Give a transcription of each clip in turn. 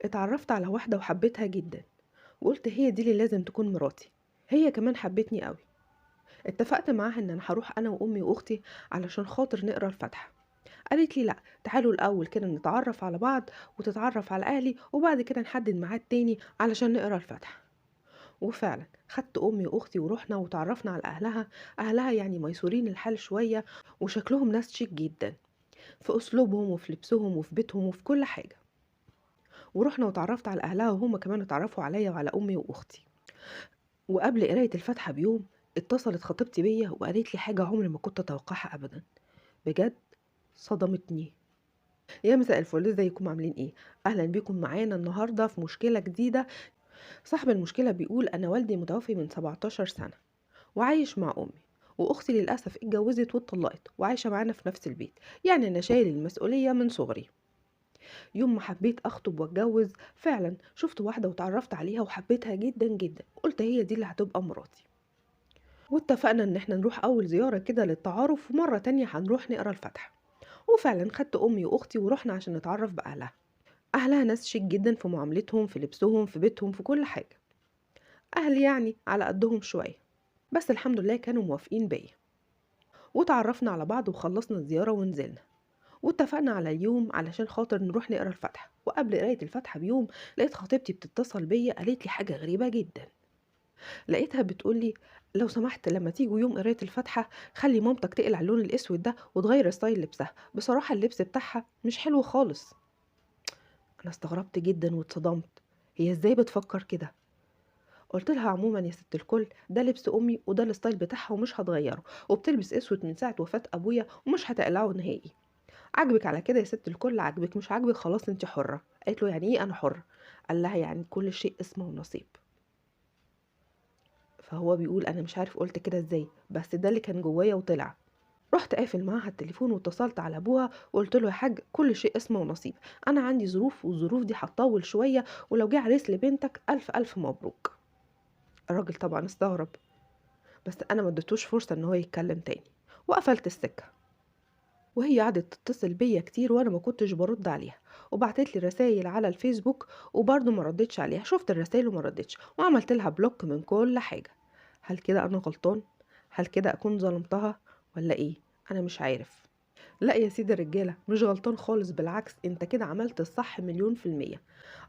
اتعرفت على واحدة وحبيتها جدا، وقلت هي دي اللي لازم تكون مراتي. هي كمان حبتني قوي. اتفقت معاها ان انا هروح انا وامي واختي علشان خاطر نقرا الفاتحة. قالت لي لا، تعالوا الاول كده نتعرف على بعض وتتعرف على اهلي وبعد كده نحدد ميعاد تاني علشان نقرا الفاتحة. وفعلا خدت امي واختي ورحنا وتعرفنا على اهلها. اهلها يعني ميسورين الحال شوية، وشكلهم ناس شيك جدا في اسلوبهم وفي لبسهم وفي بيتهم وفي كل حاجة. ورحنا وتعرفت على اهلها وهم كمان اتعرفوا عليا وعلى امي واختي. وقبل قراية الفاتحة بيوم اتصلت خطيبتي بيا وقالت لي حاجة عمري ما كنت اتوقعها ابدا. بجد صدمتني. يا مساء الفل، ازيكم عاملين ايه؟ اهلا بيكم معانا النهارده في مشكلة جديدة. صاحب المشكلة بيقول انا والدي متوفي من 17 سنة وعايش مع امي، واختي للاسف اتجوزت واتطلقت وعايشة معانا في نفس البيت. يعني انا شايل المسؤولية من صغري. يوم ما حبيت اخطب واتجوز فعلا شفت واحدة وتعرفت عليها وحبيتها جدا جدا، قلت هي دي اللي هتبقى مراتي. واتفقنا ان احنا نروح اول زيارة كده للتعارف، ومرة تانية هنروح نقرا الفاتحة. وفعلا خدت امي واختي ورحنا عشان نتعرف باهلها. اهلها ناس شيك جدا في معاملتهم في لبسهم في بيتهم في كل حاجة. اهلي يعني على قدهم شوية، بس الحمد لله كانوا موافقين بيا. وتعرفنا على بعض وخلصنا الزيارة ونزلنا. واتفقنا على اليوم علشان خاطر نروح نقرا الفاتحة. وقبل قراية الفاتحة بيوم لقيت خطيبتي بتتصل بيا، قالت لي حاجة غريبة جدا. لقيتها بتقولي لو سمحت لما تيجوا يوم قراية الفاتحة خلي مامتك تقلع اللون الأسود ده وتغير ستايل لبسها، بصراحة اللبس بتاعها مش حلو خالص. أنا استغربت جدا واتصدمت، هي ازاي بتفكر كده؟ قلت لها عموما يا ست الكل ده لبس أمي وده الستايل بتاعها ومش هتغيره، وبتلبس أسود من ساعة وفاة أبويا ومش هتقلعه نهائي. عاجبك على كده يا ست الكل، عاجبك مش عاجبك خلاص انت حرة. قالت له يعني ايه أنا حرة؟ قال لها يعني كل شيء اسمه ونصيب. فهو بيقول انا مش عارف قلت كده ازاي، بس ده اللي كان جوايا وطلع. رحت قافل معاها التليفون واتصلت على ابوها وقلت له يا حاج كل شيء اسمه ونصيب، انا عندي ظروف والظروف دي هتطول شويه، ولو جه عريس لبنتك الف الف مبروك. الراجل طبعا استغرب، بس انا ما اديتوش فرصه ان هو يتكلم تاني وقفلت السكه. وهي قعدت تتصل بيا كتير وانا ما كنتش برد عليها، وبعتت لي رسائل على الفيسبوك وبرضه ما ردتش عليها. شفت الرسائل وما ردتش وعملت لها بلوك من كل حاجه. هل كده انا غلطان؟ هل كده اكون ظلمتها ولا ايه؟ انا مش عارف. لا يا سيدي الرجاله، مش غلطان خالص، بالعكس انت كده عملت الصح مليون في المية.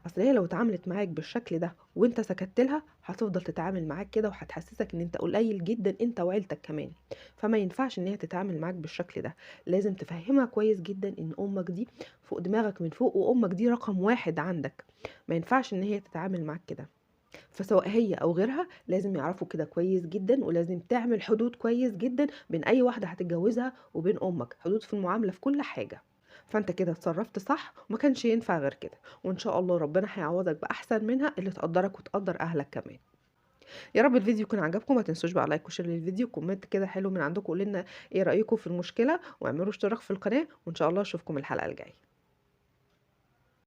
اصل هي لو اتعاملت معاك بالشكل ده وانت سكت لها هتفضل تتعامل معاك كده وهتحسسك ان انت قليل جدا انت وعيلتك كمان. فما ينفعش ان هي تتعامل معاك بالشكل ده. لازم تفهمها كويس جدا ان امك دي فوق دماغك من فوق، وامك دي رقم واحد عندك. ما ينفعش ان هي تتعامل معاك كده. فسواء هي او غيرها لازم يعرفوا كده كويس جدا، ولازم تعمل حدود كويس جدا بين اي واحدة هتتجوزها وبين امك، حدود في المعاملة في كل حاجة. فانت كده اتصرفت صح وما كانش ينفع غير كده، وان شاء الله ربنا هيعوضك باحسن منها اللي تقدرك وتقدر اهلك كمان. يا رب الفيديو يكون عجبكم، ما تنسوش بقى لايك وشير للفيديو، كومنت كده حلو من عندكم قولوا لنا ايه رايكم في المشكله، واعملوا اشتراك في القناه، وان شاء الله اشوفكم الحلقه الجايه.